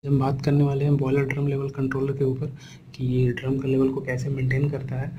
हम बात करने वाले हैं बॉयलर ड्रम लेवल कंट्रोलर के ऊपर कि ये ड्रम का लेवल को कैसे मेंटेन करता है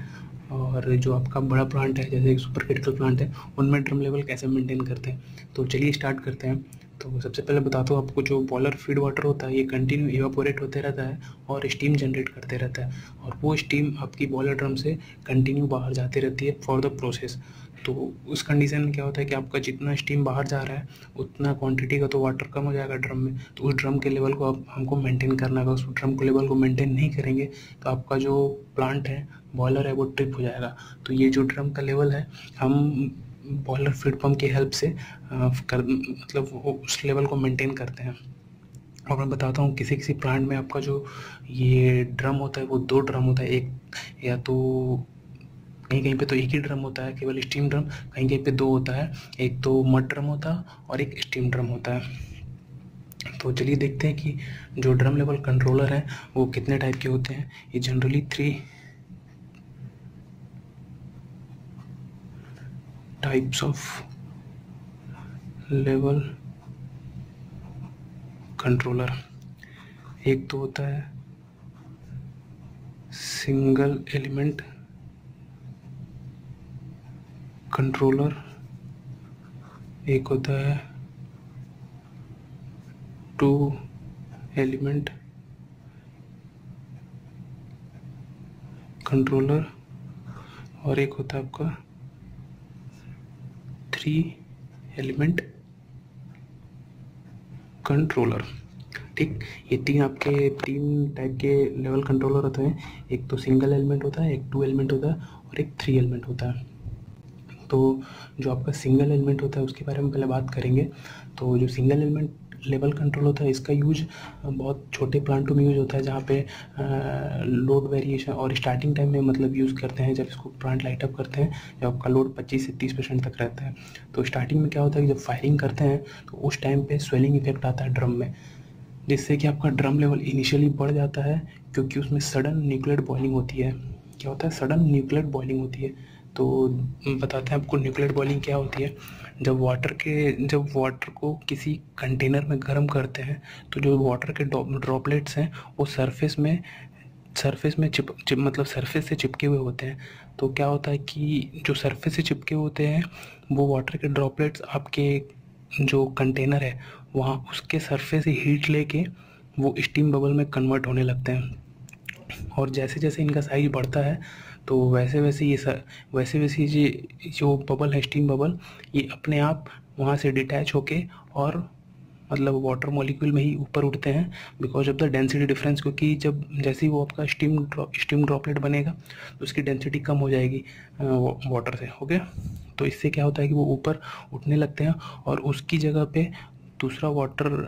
और जो आपका बड़ा प्लांट है जैसे सुपर क्रिटिकल प्लांट है उनमें ड्रम लेवल कैसे मेंटेन करते हैं। तो चलिए स्टार्ट करते हैं। तो सबसे पहले बताता हूँ आपको, जो बॉयलर फीड वाटर होता है ये कंटिन्यू इवापोरेट होते रहता है और स्टीम जनरेट करते रहता है और वो स्टीम आपकी बॉयलर ड्रम से कंटिन्यू बाहर जाती रहती है फॉर द प्रोसेस। तो उस कंडीशन में क्या होता है कि आपका जितना स्टीम बाहर जा रहा है उतना क्वांटिटी का तो वाटर कम हो जाएगा ड्रम में, तो उस ड्रम के लेवल को आप हमको मेंटेन करना होगा। उस ड्रम के लेवल को मेंटेन नहीं करेंगे तो आपका जो प्लांट है बॉयलर है वो ट्रिप हो जाएगा। तो ये जो ड्रम का लेवल है हम बॉयलर फीड पंप की हेल्प से मतलब उस लेवल को मेंटेन करते हैं। और मैं बताता हूँ किसी किसी प्लांट में आपका जो ये ड्रम होता है वो दो ड्रम होता है, एक या तो कहीं कहीं पे तो एक ही ड्रम होता है केवल स्टीम ड्रम, कहीं कहीं पे दो होता है, एक तो मड ड्रम होता है और एक स्टीम ड्रम होता है। तो चलिए देखते हैं कि जो ड्रम लेवल कंट्रोलर है वो कितने टाइप के होते हैं। ये generally 3 types of level controller. एक तो होता है सिंगल एलिमेंट कंट्रोलर, एक होता है 2 एलिमेंट कंट्रोलर और एक होता है आपका 3 एलिमेंट कंट्रोलर। ठीक, ये तीन टाइप के लेवल कंट्रोलर होते हैं। एक तो सिंगल एलिमेंट होता है, एक 2 एलिमेंट होता है और एक 3 एलिमेंट होता है। तो जो आपका सिंगल एलिमेंट होता है उसके बारे में पहले बात करेंगे। तो जो सिंगल एलिमेंट लेवल कंट्रोल होता है इसका यूज बहुत छोटे प्लांटों में यूज होता है, जहाँ पे लोड वेरिएशन और स्टार्टिंग टाइम में मतलब यूज़ करते हैं जब इसको प्लांट लाइट अप करते हैं, जब आपका लोड 25 से 30% तक रहता है। तो स्टार्टिंग में क्या होता है कि जब फायरिंग करते हैं तो उस टाइम पे स्वेलिंग इफेक्ट आता है ड्रम में, जिससे कि आपका ड्रम लेवल इनिशियली बढ़ जाता है क्योंकि उसमें सडन न्यूक्लियर बॉइलिंग होती है। क्या होता है? सडन न्यूक्लियर बॉइलिंग होती है। तो बताते हैं आपको न्यूक्लियर बॉइलिंग क्या होती है। जब वाटर को किसी कंटेनर में गर्म करते हैं तो जो वाटर के ड्रॉपलेट्स हैं वो सरफेस में मतलब सरफेस से चिपके हुए होते हैं। तो क्या होता है कि जो सरफेस से चिपके होते हैं वो वाटर के ड्रॉपलेट्स आपके जो कंटेनर है वहाँ उसके सरफेस से हीट लेके वो स्टीम बबल में कन्वर्ट होने लगते हैं। और जैसे जैसे इनका साइज बढ़ता है तो वैसे वैसे ये जो बबल है स्टीम बबल ये अपने आप वहाँ से डिटैच होके और मतलब वाटर मॉलिक्यूल में ही ऊपर उठते हैं because of the density difference. क्योंकि जब जैसे ही वो आपका स्टीम ड्रॉपलेट बनेगा तो उसकी डेंसिटी कम हो जाएगी वाटर से। ओके, तो इससे क्या होता है कि वो ऊपर उठने लगते हैं और उसकी जगह पे दूसरा वाटर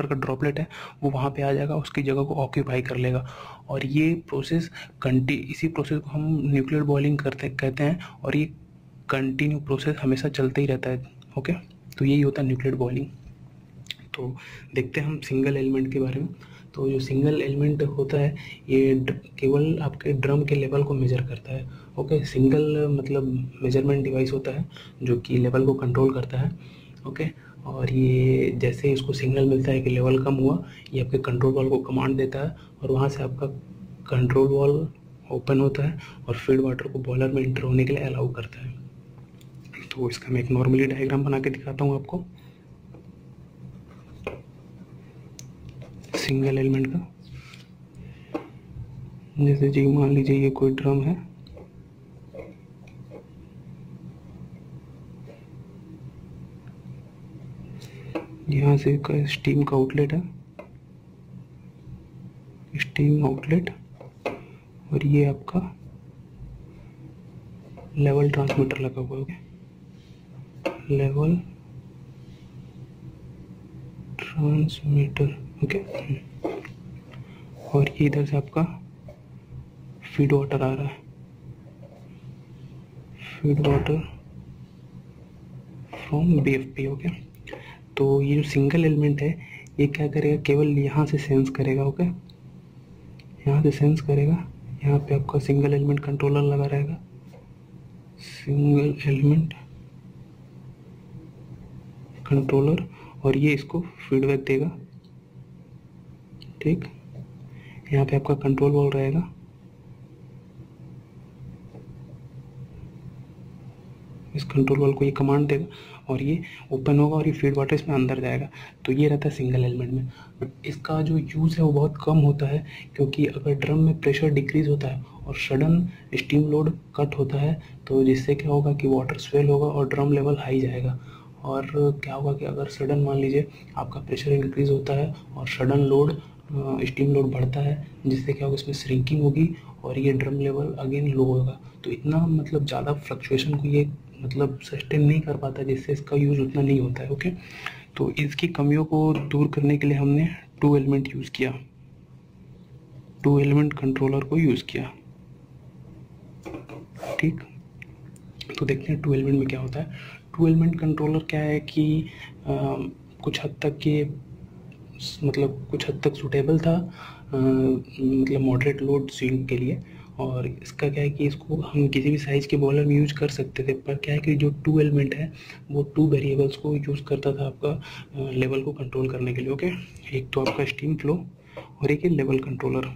का ड्रॉपलेट है वो वहाँ पे आ जाएगा, उसकी जगह को ऑक्यूपाई कर लेगा। और ये इसी प्रोसेस को हम न्यूक्लियर बॉइलिंग कहते हैं और ये कंटिन्यू प्रोसेस हमेशा चलता ही रहता है। ओके, तो यही होता है न्यूक्लियर बॉइलिंग। तो देखते हैं हम सिंगल एलिमेंट के बारे में। तो जो सिंगल एलिमेंट होता है ये केवल आपके ड्रम के लेवल को मेजर करता है। ओके, सिंगल मतलब मेजरमेंट डिवाइस होता है जो कि लेवल को कंट्रोल करता है। ओके, और ये जैसे इसको सिग्नल मिलता है कि लेवल कम हुआ, ये आपके कंट्रोल वाल्व को कमांड देता है और वहाँ से आपका कंट्रोल वाल्व ओपन होता है और फीड वाटर को बॉयलर में इंटर होने के लिए अलाउ करता है। तो इसका मैं एक नॉर्मली डायग्राम बना के दिखाता हूँ आपको सिंगल एलिमेंट का। जैसे जी मान लीजिए ये कोई ड्रम है, यहाँ से स्टीम का आउटलेट है, स्टीम आउटलेट, और ये आपका लेवल ट्रांसमीटर लगा हुआ है, लेवल ट्रांसमीटर। ओके, और ये इधर से आपका फीड वाटर आ रहा है, feed water from BFP. Okay, तो ये जो सिंगल एलिमेंट है ये क्या करेगा, केवल यहाँ से सेंस करेगा। ओके, यहाँ से सेंस करेगा, यहाँ पे आपका सिंगल एलिमेंट कंट्रोलर लगा रहेगा, सिंगल एलिमेंट कंट्रोलर, और ये इसको फीडबैक देगा। ठीक, यहाँ पे आपका कंट्रोल वॉल्व रहेगा, इस कंट्रोल वॉल्व को ये कमांड देगा और ये ओपन होगा और ये फीड वाटर इसमें अंदर जाएगा। तो ये रहता है सिंगल एलिमेंट में। बट इसका जो यूज़ है वो बहुत कम होता है, क्योंकि अगर ड्रम में प्रेशर डिक्रीज होता है और सडन स्टीम लोड कट होता है तो जिससे क्या होगा कि वाटर स्वेल होगा और ड्रम लेवल हाई जाएगा। और क्या होगा कि अगर सडन मान लीजिए आपका प्रेशर इंक्रीज होता है और सडन लोड स्टीम लोड बढ़ता है, जिससे क्या होगा इसमें श्रिंकिंग होगी और ये ड्रम लेवल अगेन लो होगा। तो इतना मतलब ज़्यादा फ्लक्चुएशन को ये मतलब सस्टेन नहीं कर पाता, जिससे इसका यूज़ उतना नहीं होता है। ओके, तो इसकी कमियों को दूर करने के लिए हमने 2 एलिमेंट यूज़ किया, 2 एलिमेंट कंट्रोलर को यूज़ किया। ठीक, तो देखते हैं 2 एलिमेंट में क्या होता है। 2 एलिमेंट कंट्रोलर क्या है कि कुछ हद तक ये मतलब कुछ हद तक सूटेबल था, मतलब मॉडरेट लोड स्विंग के लिए। और इसका क्या है कि इसको हम किसी भी साइज़ के बॉलर में यूज कर सकते थे, पर क्या है कि जो 2 एलिमेंट है वो 2 वेरिएबल्स को यूज़ करता था आपका लेवल को कंट्रोल करने के लिए। ओके, एक तो आपका स्टीम फ्लो और एक है लेवल कंट्रोलर।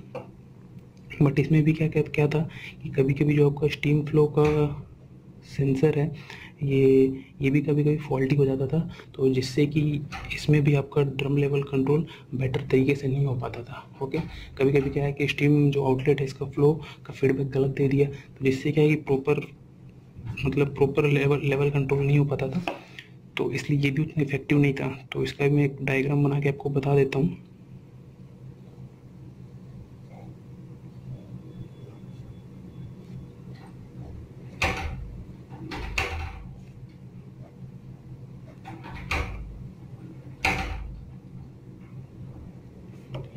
बट इसमें भी क्या था कि कभी कभी जो आपका स्टीम फ्लो का सेंसर है ये भी कभी कभी फॉल्टी हो जाता था, तो जिससे कि इसमें भी आपका ड्रम लेवल कंट्रोल बेटर तरीके से नहीं हो पाता था। ओके, कभी कभी क्या है कि स्टीम जो आउटलेट है इसका फ्लो का फीडबैक गलत दे दिया, तो जिससे क्या है कि प्रॉपर लेवल कंट्रोल नहीं हो पाता था, तो इसलिए ये भी उतना इफेक्टिव नहीं था। तो इसका भी मैं एक डायग्राम बना के आपको बता देता हूँ।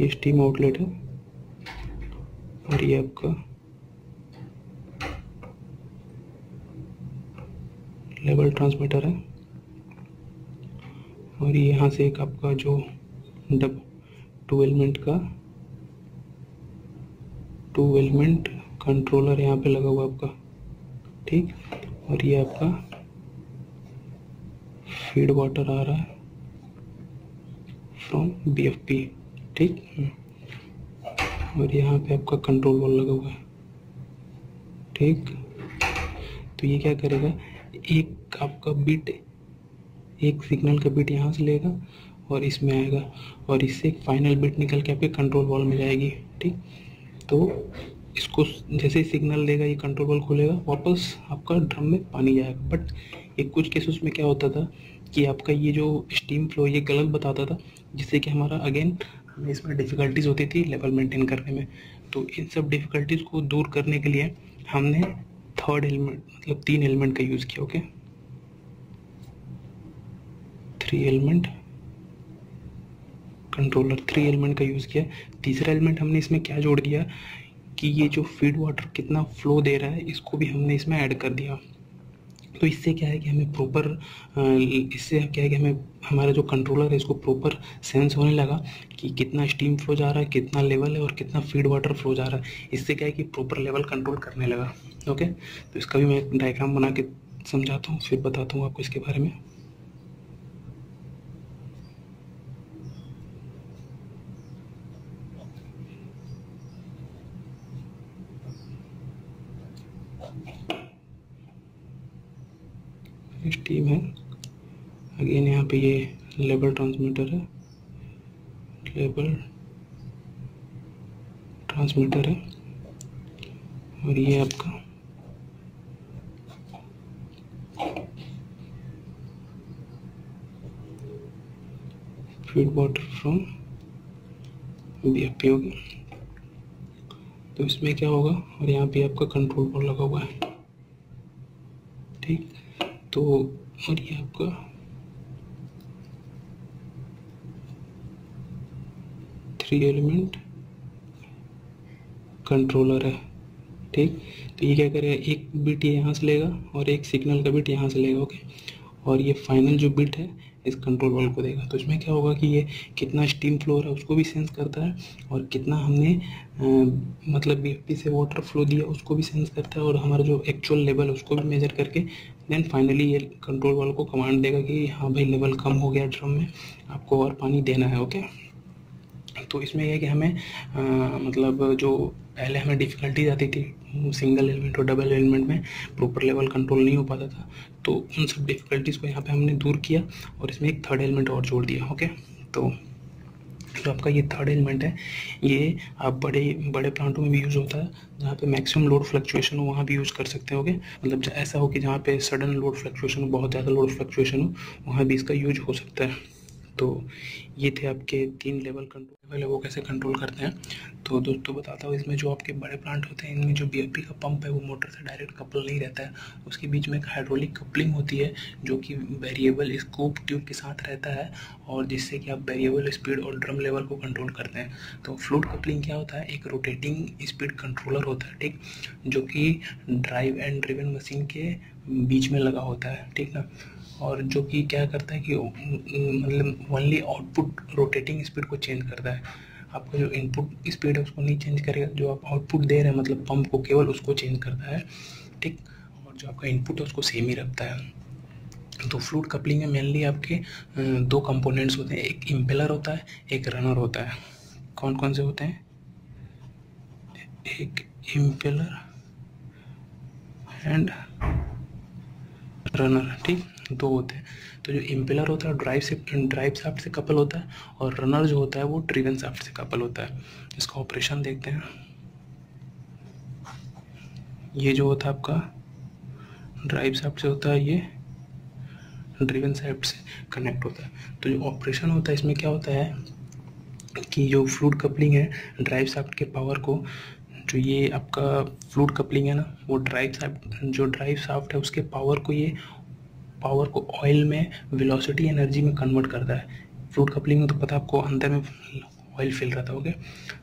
ये स्टीम आउटलेट है और ये आपका लेवल ट्रांसमीटर है और ये यहाँ से एक आपका जो 2 एलिमेंट कंट्रोलर यहाँ पे लगा हुआ आपका। ठीक, और ये आपका फीड वाटर आ रहा है फ्रॉम BFP। ठीक, और यहाँ पे आपका कंट्रोल वॉल्व लगा हुआ है। ठीक, तो ये क्या करेगा, एक आपका बिट, एक सिग्नल का बिट यहाँ से लेगा और इसमें आएगा और इससे एक फाइनल बिट निकल के आपके कंट्रोल वॉल्व में जाएगी। ठीक, तो इसको जैसे ही सिग्नल देगा ये कंट्रोल वॉल्व खोलेगा, वापस आपका ड्रम में पानी जाएगा। बट एक कुछ केसेस में क्या होता था कि आपका ये जो स्टीम फ्लो ये गलत बताता था, जिससे कि हमारा अगेन हमें इसमें डिफ़िकल्टीज होती थी लेवल मेंटेन करने में। तो इन सब डिफ़िकल्टीज को दूर करने के लिए हमने 3rd एलिमेंट मतलब 3 एलिमेंट का यूज़ किया। ओके, 3 एलिमेंट कंट्रोलर, 3 एलिमेंट का यूज़ किया। तीसरा एलिमेंट हमने इसमें क्या जोड़ दिया कि ये जो फीड वाटर कितना फ्लो दे रहा है इसको भी हमने इसमें ऐड कर दिया। तो इससे क्या है कि हमें इससे क्या है कि हमें हमारा जो कंट्रोलर है इसको प्रॉपर सेंस होने लगा कि कितना स्टीम फ्लो जा रहा है, कितना लेवल है और कितना फीड वाटर फ्लो जा रहा है। इससे क्या है कि प्रॉपर लेवल कंट्रोल करने लगा। ओके, तो इसका भी मैं एक डायग्राम बना के समझाता हूँ, फिर बताता हूँ आपको इसके बारे में। स्टीम है, अगेन यहाँ पे ये लेवल ट्रांसमीटर है, और ये आपका फीड वाटर फ्रॉम BFP होगी। तो इसमें क्या होगा, और यहाँ पे आपका कंट्रोल वॉल्व लगा हुआ है। ठीक, तो और ये आपका थ्री एलिमेंट कंट्रोलर है। ठीक, तो ये क्या करेगा, एक बिट ये यहाँ से लेगा और एक सिग्नल का बिट यहाँ से लेगा। ओके, और ये फाइनल जो बिट है इस कंट्रोल वॉल्व को देगा। तो इसमें क्या होगा कि ये कितना स्टीम फ्लो हो रहा है उसको भी सेंस करता है, और कितना हमने मतलब BFP से वाटर फ्लो दिया उसको भी सेंस करता है, और हमारा जो एक्चुअल लेवल है उसको भी मेजर करके देन फाइनली ये कंट्रोल वाल्व को कमांड देगा कि हाँ भाई लेवल कम हो गया ड्रम में, आपको और पानी देना है। ओके, तो इसमें यह है कि हमें मतलब जो पहले हमें डिफ़िकल्टीज आती थी सिंगल एलिमेंट और डबल एलिमेंट में प्रॉपर लेवल कंट्रोल नहीं हो पाता था, तो उन सब डिफ़िकल्टीज़ को यहाँ पे हमने दूर किया और इसमें एक थर्ड एलिमेंट और जोड़ दिया। ओके, तो जो आपका ये थर्ड एलिमेंट है ये आप बड़े बड़े प्लांटों में भी यूज़ होता है, जहाँ पे मैक्सिमम लोड फ्लक्चुएशन हो वहाँ भी यूज़ कर सकते हो। ओके, मतलब ऐसा हो कि जहाँ पे सडन लोड फ्लक्चुएशन हो, बहुत ज़्यादा लोड फ्लक्चुएशन हो, वहाँ भी इसका यूज हो सकता है। तो ये थे आपके 3 लेवल कंट्रोल है, वो कैसे कंट्रोल करते हैं। तो दोस्तों बताता हूँ, इसमें जो आपके बड़े प्लांट होते हैं इनमें जो बीएफपी का पंप है वो मोटर से डायरेक्ट कपल नहीं रहता है, उसके बीच में एक हाइड्रोलिक कपलिंग होती है जो कि वेरिएबल स्कूप ट्यूब के साथ रहता है, और जिससे कि आप वेरिएबल स्पीड और ड्रम लेवल को कंट्रोल करते हैं। तो फ्लूइड कपलिंग क्या होता है, एक रोटेटिंग स्पीड कंट्रोलर होता है, ठीक, जो कि ड्राइव एंड ड्रिवन मशीन के बीच में लगा होता है, ठीक ना, और जो कि क्या करता है कि मतलब ओनली आउटपुट रोटेटिंग स्पीड को चेंज करता है, आपका जो इनपुट स्पीड है उसको नहीं चेंज करेगा, जो आप आउटपुट दे रहे हैं मतलब पंप को केवल उसको चेंज करता है, ठीक, और जो आपका इनपुट है उसको सेम ही रखता है। तो फ्लूइड कपलिंग में मेनली आपके 2 कंपोनेंट्स होते हैं, एक इम्पेलर होता है, एक रनर होता है। कौन कौन से होते हैं, एक इम्पेलर एंड रनर, ठीक, 2 होते हैं। तो जो इम्पेलर होता है ड्राइव शाफ्ट से कपल होता है, और रनर जो होता है वो ड्रिवन शाफ्ट से कपल होता है। इसका ऑपरेशन देखते हैं। ये जो होता है आपका ड्राइव शाफ्ट से होता है, ये ड्रिवन शाफ्ट से कनेक्ट होता है। तो जो ऑपरेशन होता है इसमें क्या होता है कि जो फ्लूइड कपलिंग है ड्राइव शाफ्ट के पावर को, जो ये आपका फ्लूइड कपलिंग है ना, वो ड्राइव शाफ्ट है उसके पावर को, ये पावर को ऑयल में वेलोसिटी एनर्जी में कन्वर्ट करता है। फ्लूइड कपलिंग में तो पता आपको अंदर में ऑयल फिल रहता है, ओके,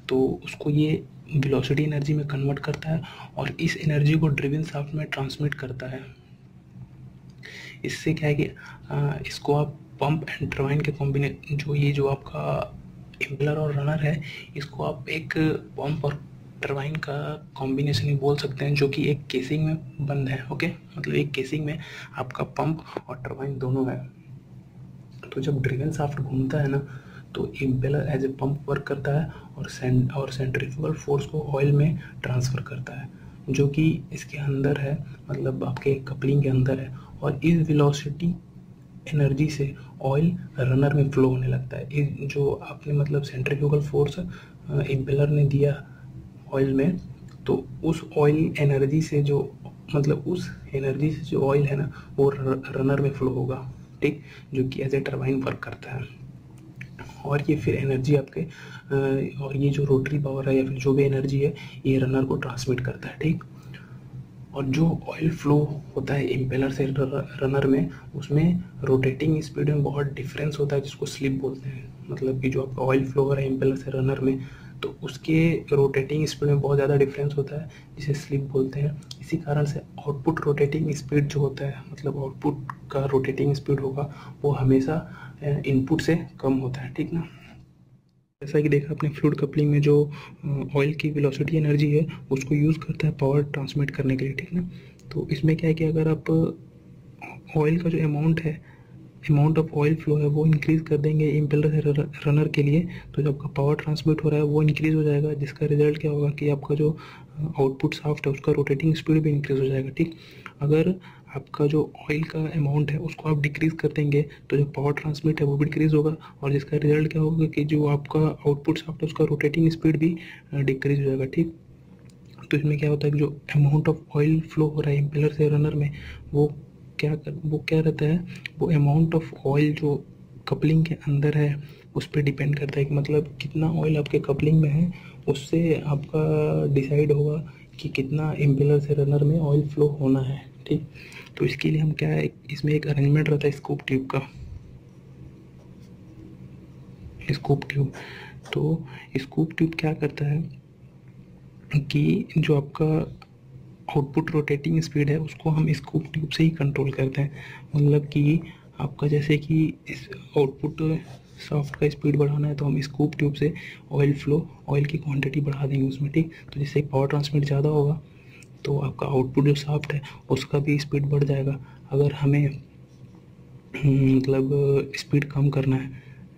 तो उसको ये वेलोसिटी एनर्जी में कन्वर्ट करता है और इस एनर्जी को ड्रिवन शाफ्ट में ट्रांसमिट करता है। इससे क्या है कि इसको आप पंप एंड टरबाइन के कॉम्बिनेशन, जो आपका इम्पेलर और रनर है, इसको आप एक पंप और टरबाइन का कॉम्बिनेशन ही बोल सकते हैं, जो कि एक केसिंग में बंद है। ओके, मतलब एक केसिंग में आपका पंप और टरबाइन दोनों है। तो जब ड्रिवन शाफ्ट घूमता है ना, तो impeller as a pump work करता है और सेंट्रीफ्यूगल फोर्स को ऑयल में ट्रांसफ़र करता है, जो कि इसके अंदर है, मतलब आपके कपलिंग के अंदर है, और इस वेलोसिटी एनर्जी से ऑयल रनर में फ्लो होने लगता है। इस जो आपने मतलब सेंट्रीफ्यूगल फोर्स इम्पेलर ने दिया ऑयल में, तो उस ऑयल एनर्जी से जो मतलब उस एनर्जी से जो ऑयल है ना वो रनर में फ्लो होगा, ठीक, जो कि एज ए टरबाइन वर्क करता है। और ये फिर एनर्जी आपके और ये जो रोटरी पावर है या फिर जो भी एनर्जी है ये रनर को ट्रांसमिट करता है, ठीक। और जो ऑयल फ्लो होता है इम्पेलर से रनर में, उसमें रोटेटिंग स्पीड में बहुत डिफरेंस होता है, जिसको स्लिप बोलते हैं। मतलब कि जो आपका ऑयल फ्लो हो रहा है इम्पेलर से रनर में, तो उसके रोटेटिंग स्पीड में बहुत ज़्यादा डिफरेंस होता है, जिसे स्लिप बोलते हैं। इसी कारण से आउटपुट रोटेटिंग स्पीड जो होता है, मतलब आउटपुट का रोटेटिंग स्पीड होगा वो हमेशा इनपुट से कम होता है, ठीक ना। जैसा कि देखा अपने फ्लूइड कपलिंग में, जो ऑयल की वेलोसिटी एनर्जी है उसको यूज़ करता है पावर ट्रांसमिट करने के लिए, ठीक ना। तो इसमें क्या है कि अगर आप ऑयल का जो अमाउंट ऑफ ऑयल फ्लो है वो इंक्रीज़ कर देंगे इम्पेलर से रनर के लिए, तो जो आपका पावर ट्रांसमिट हो रहा है वो इंक्रीज़ हो जाएगा, जिसका रिजल्ट क्या होगा कि आपका जो आउटपुट शाफ्ट है उसका रोटेटिंग स्पीड भी इंक्रीज़ हो जाएगा, ठीक। अगर आपका जो ऑयल का अमाउंट है उसको आप डिक्रीज़ कर देंगे तो जो पावर ट्रांसमिट है वो भी डिक्रीज़ होगा, और जिसका रिजल्ट क्या होगा कि जो आपका आउटपुट शाफ्ट है उसका रोटेटिंग स्पीड भी डिक्रीज़ हो जाएगा, ठीक। तो इसमें क्या होता है कि जो अमाउंट ऑफ ऑयल फ्लो हो रहा है इम्पेलर से रनर में, वो क्या रहता है, वो अमाउंट ऑफ ऑयल जो कपलिंग के अंदर है उस पर डिपेंड करता है कि मतलब कितना ऑयल आपके कपलिंग में है, उससे आपका डिसाइड होगा कि कितना इम्पेलर से रनर में ऑयल फ्लो होना है, ठीक। तो इसके लिए हम क्या है, इसमें एक अरेंजमेंट रहता है स्कूप ट्यूब का, स्कूप ट्यूब। तो स्कूप ट्यूब क्या करता है कि जो आपका आउटपुट रोटेटिंग स्पीड है उसको हम स्कूप ट्यूब से ही कंट्रोल करते हैं। मतलब कि आपका जैसे कि इस आउटपुट शाफ्ट का स्पीड बढ़ाना है तो हम स्कूप ट्यूब से ऑयल की क्वांटिटी बढ़ा देंगे उसमें, ठीक। तो जिससे पावर ट्रांसमिट ज़्यादा होगा, तो आपका आउटपुट जो शाफ्ट है उसका भी स्पीड बढ़ जाएगा। अगर हमें मतलब स्पीड कम करना है,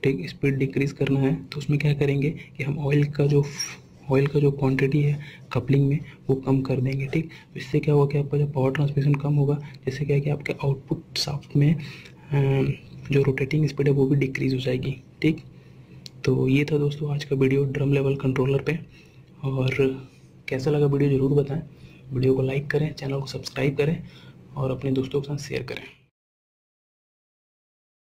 ठीक, स्पीड डिक्रीज़ करना है, तो उसमें क्या करेंगे कि हम ऑयल का जो क्वांटिटी है कपलिंग में वो कम कर देंगे, ठीक। इससे क्या होगा कि आपका जो पावर ट्रांसमिशन कम होगा, जिससे क्या है कि आपके आउटपुट शाफ्ट में जो रोटेटिंग स्पीड है वो भी डिक्रीज़ हो जाएगी, ठीक। तो ये था दोस्तों आज का वीडियो ड्रम लेवल कंट्रोलर पे, और कैसा लगा वीडियो ज़रूर बताएं। वीडियो को लाइक करें, चैनल को सब्सक्राइब करें और अपने दोस्तों के साथ शेयर करें।